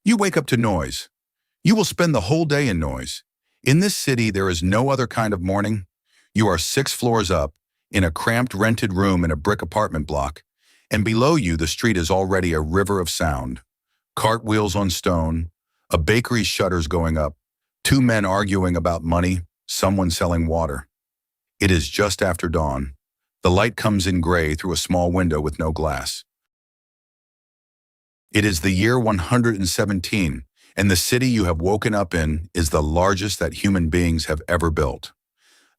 You wake up to noise. You will spend the whole day in noise. In this city, there is no other kind of morning. You are 6 floors up, in a cramped rented room in a brick apartment block, and below you the street is already a river of sound. Cartwheels on stone, a bakery's shutters going up, 2 men arguing about money, someone selling water. It is just after dawn. The light comes in gray through a small window with no glass. It is the year 117, and the city you have woken up in is the largest that human beings have ever built.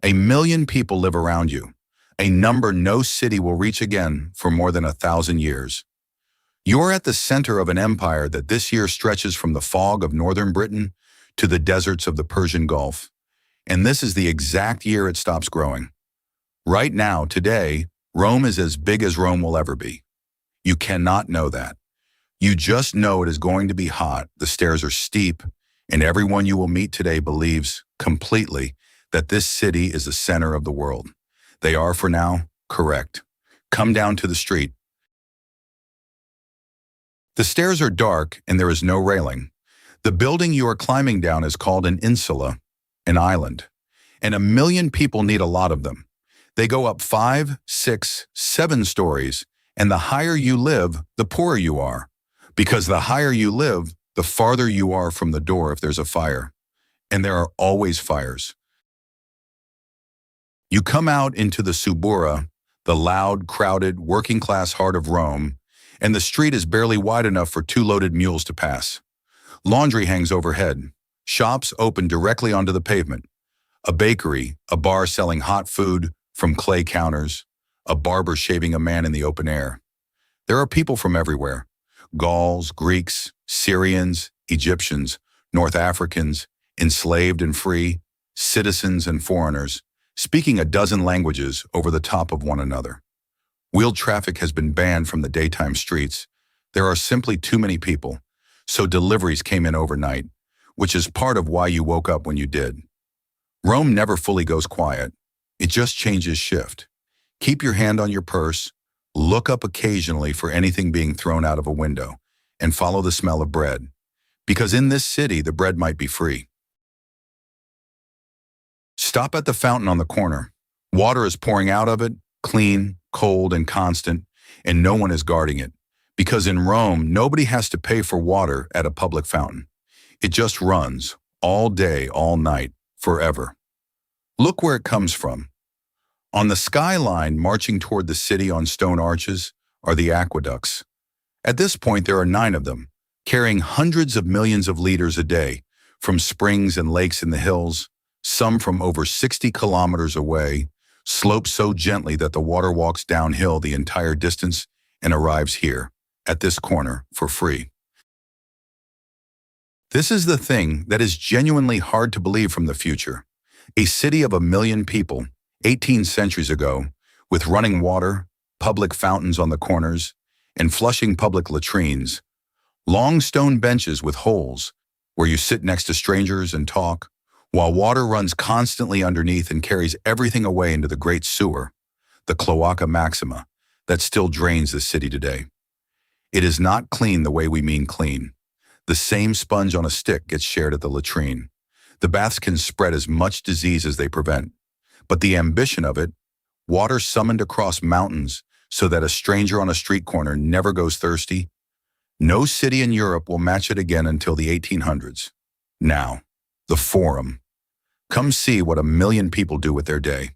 1 million people live around you, a number no city will reach again for more than 1,000 years. You are at the center of an empire that this year stretches from the fog of northern Britain to the deserts of the Persian Gulf, and this is the exact year it stops growing. Right now, today, Rome is as big as Rome will ever be. You cannot know that. You just know it is going to be hot, the stairs are steep, and everyone you will meet today believes, completely, that this city is the center of the world. They are, for now, correct. Come down to the street. The stairs are dark and there is no railing. The building you are climbing down is called an insula, an island, and 1 million people need a lot of them. They go up 5, 6, 7 stories, and the higher you live, the poorer you are. Because the higher you live, the farther you are from the door if there's a fire. And there are always fires. You come out into the Subura, the loud, crowded, working-class heart of Rome, and the street is barely wide enough for 2 loaded mules to pass. Laundry hangs overhead. Shops open directly onto the pavement. A bakery, a bar selling hot food from clay counters, a barber shaving a man in the open air. There are people from everywhere. Gauls, Greeks, Syrians, Egyptians, North Africans, enslaved and free, citizens and foreigners, speaking a dozen languages over the top of one another. Wheeled traffic has been banned from the daytime streets. There are simply too many people, so deliveries came in overnight, which is part of why you woke up when you did. Rome never fully goes quiet. It just changes shift. Keep your hand on your purse, look up occasionally for anything being thrown out of a window, and follow the smell of bread. Because in this city, the bread might be free. Stop at the fountain on the corner. Water is pouring out of it, clean, cold, and constant, and no one is guarding it. Because in Rome, nobody has to pay for water at a public fountain. It just runs, all day, all night, forever. Look where it comes from. On the skyline marching toward the city on stone arches are the aqueducts. At this point, there are 9 of them, carrying hundreds of millions of liters a day, from springs and lakes in the hills, some from over 60 kilometers away, sloped so gently that the water walks downhill the entire distance and arrives here, at this corner, for free. This is the thing that is genuinely hard to believe from the future. A city of 1 million people, 18 centuries ago, with running water, public fountains on the corners, and flushing public latrines, long stone benches with holes where you sit next to strangers and talk, while water runs constantly underneath and carries everything away into the great sewer, the Cloaca Maxima, that still drains the city today. It is not clean the way we mean clean. The same sponge on a stick gets shared at the latrine. The baths can spread as much disease as they prevent. But the ambition of it, water summoned across mountains so that a stranger on a street corner never goes thirsty, no city in Europe will match it again until the 1800s. Now, the Forum. Come see what 1 million people do with their day.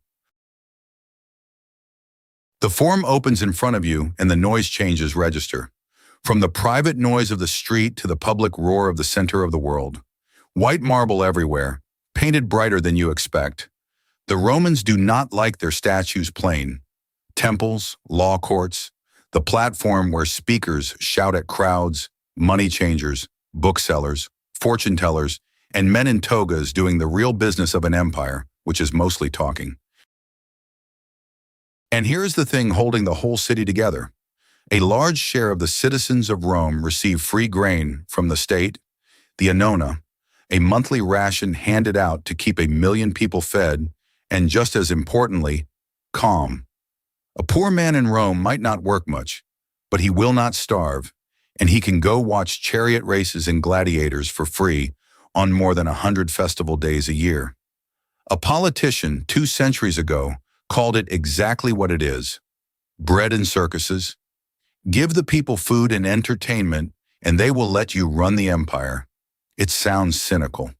The Forum opens in front of you and the noise changes register. From the private noise of the street to the public roar of the center of the world. White marble everywhere, painted brighter than you expect. The Romans do not like their statues plain. Temples, law courts, the platform where speakers shout at crowds, money changers, booksellers, fortune tellers, and men in togas doing the real business of an empire, which is mostly talking. And here's the thing holding the whole city together. A large share of the citizens of Rome receive free grain from the state, the annona, a monthly ration handed out to keep 1 million people fed, and just as importantly, calm. A poor man in Rome might not work much, but he will not starve. and he can go watch chariot races and gladiators for free on more than 100 festival days a year. A politician 2 centuries ago called it exactly what it is: bread and circuses. Give the people food and entertainment, and they will let you run the empire. It sounds cynical.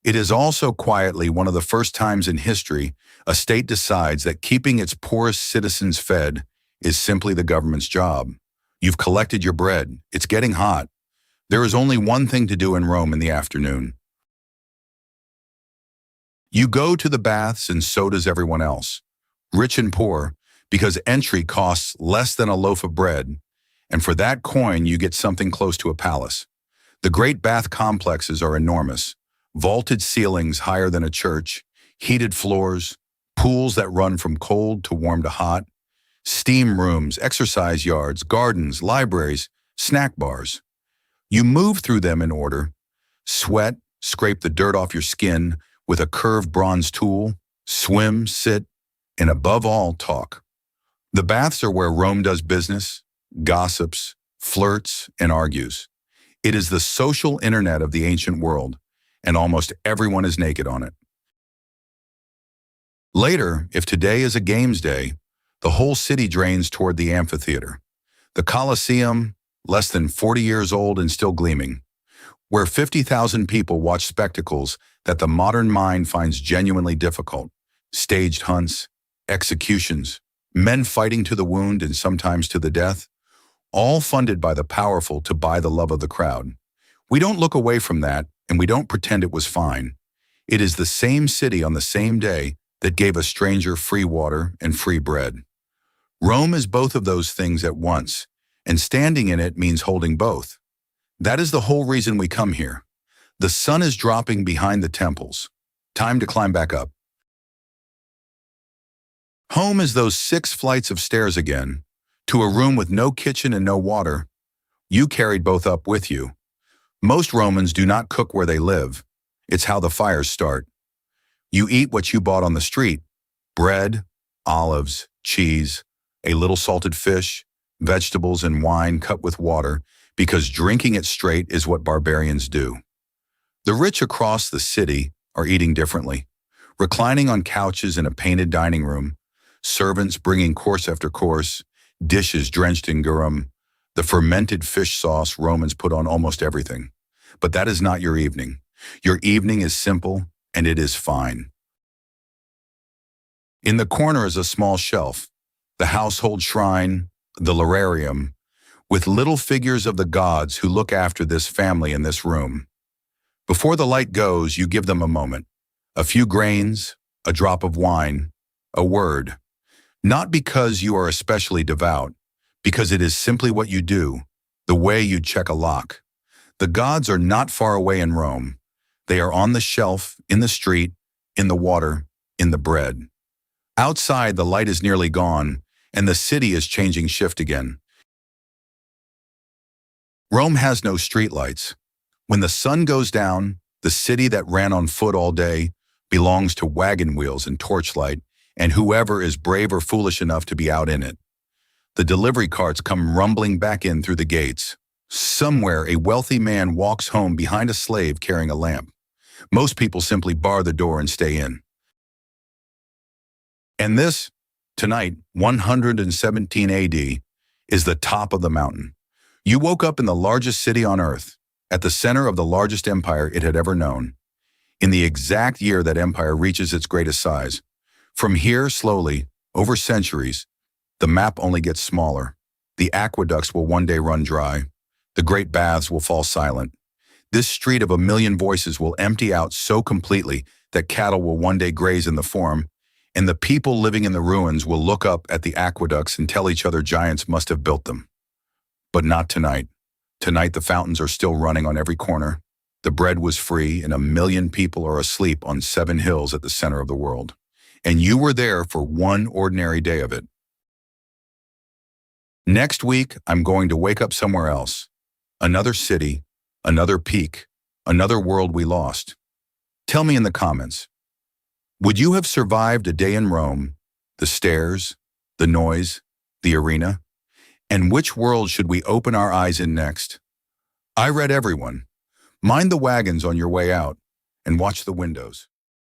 It is also quietly one of the first times in history a state decides that keeping its poorest citizens fed is simply the government's job. You've collected your bread. It's getting hot. There is only one thing to do in Rome in the afternoon. You go to the baths, and so does everyone else, rich and poor, because entry costs less than a loaf of bread, and for that coin you get something close to a palace. The great bath complexes are enormous: vaulted ceilings higher than a church, heated floors, pools that run from cold to warm to hot, steam rooms, exercise yards, gardens, libraries, snack bars. You move through them in order: sweat, scrape the dirt off your skin with a curved bronze tool, swim, sit, and above all, talk. The baths are where Rome does business, gossips, flirts, and argues. It is the social internet of the ancient world, and almost everyone is naked on it. Later, if today is a games day, the whole city drains toward the amphitheater. The Colosseum, less than 40 years old and still gleaming, where 50,000 people watch spectacles that the modern mind finds genuinely difficult: staged hunts, executions, men fighting to the wound and sometimes to the death, all funded by the powerful to buy the love of the crowd. We don't look away from that, and we don't pretend it was fine. It is the same city on the same day that gave a stranger free water and free bread. Rome is both of those things at once, and standing in it means holding both. That is the whole reason we come here. The sun is dropping behind the temples. Time to climb back up. Home is those 6 flights of stairs again, to a room with no kitchen and no water. You carried both up with you. Most Romans do not cook where they live. It's how the fires start. You eat what you bought on the street: bread, olives, cheese, a little salted fish, vegetables, and wine cut with water, because drinking it straight is what barbarians do. The rich across the city are eating differently, reclining on couches in a painted dining room, servants bringing course after course, dishes drenched in garum, the fermented fish sauce Romans put on almost everything. But that is not your evening. Your evening is simple, and it is fine. In the corner is a small shelf, the household shrine, the lararium, with little figures of the gods who look after this family in this room. Before the light goes, you give them a moment: a few grains, a drop of wine, a word. Not because you are especially devout, because it is simply what you do, the way you check a lock. The gods are not far away in Rome. They are on the shelf, in the street, in the water, in the bread. Outside, the light is nearly gone, and the city is changing shift again. Rome has no streetlights. When the sun goes down, the city that ran on foot all day belongs to wagon wheels and torchlight, and whoever is brave or foolish enough to be out in it. The delivery carts come rumbling back in through the gates. Somewhere, a wealthy man walks home behind a slave carrying a lamp. Most people simply bar the door and stay in. And this, tonight, 117 AD, is the top of the mountain. You woke up in the largest city on earth, at the center of the largest empire it had ever known, in the exact year that empire reaches its greatest size. From here, slowly, over centuries, the map only gets smaller. The aqueducts will one day run dry. The great baths will fall silent. This street of a million voices will empty out so completely that cattle will one day graze in the Forum, and the people living in the ruins will look up at the aqueducts and tell each other giants must have built them. But not tonight. Tonight the fountains are still running on every corner. The bread was free, and 1 million people are asleep on 7 hills at the center of the world. And you were there for one ordinary day of it. Next week, I'm going to wake up somewhere else. Another city, another peak, another world we lost. Tell me in the comments, would you have survived a day in Rome, the stairs, the noise, the arena? And which world should we open our eyes in next? I read everyone. Mind the wagons on your way out, and watch the windows.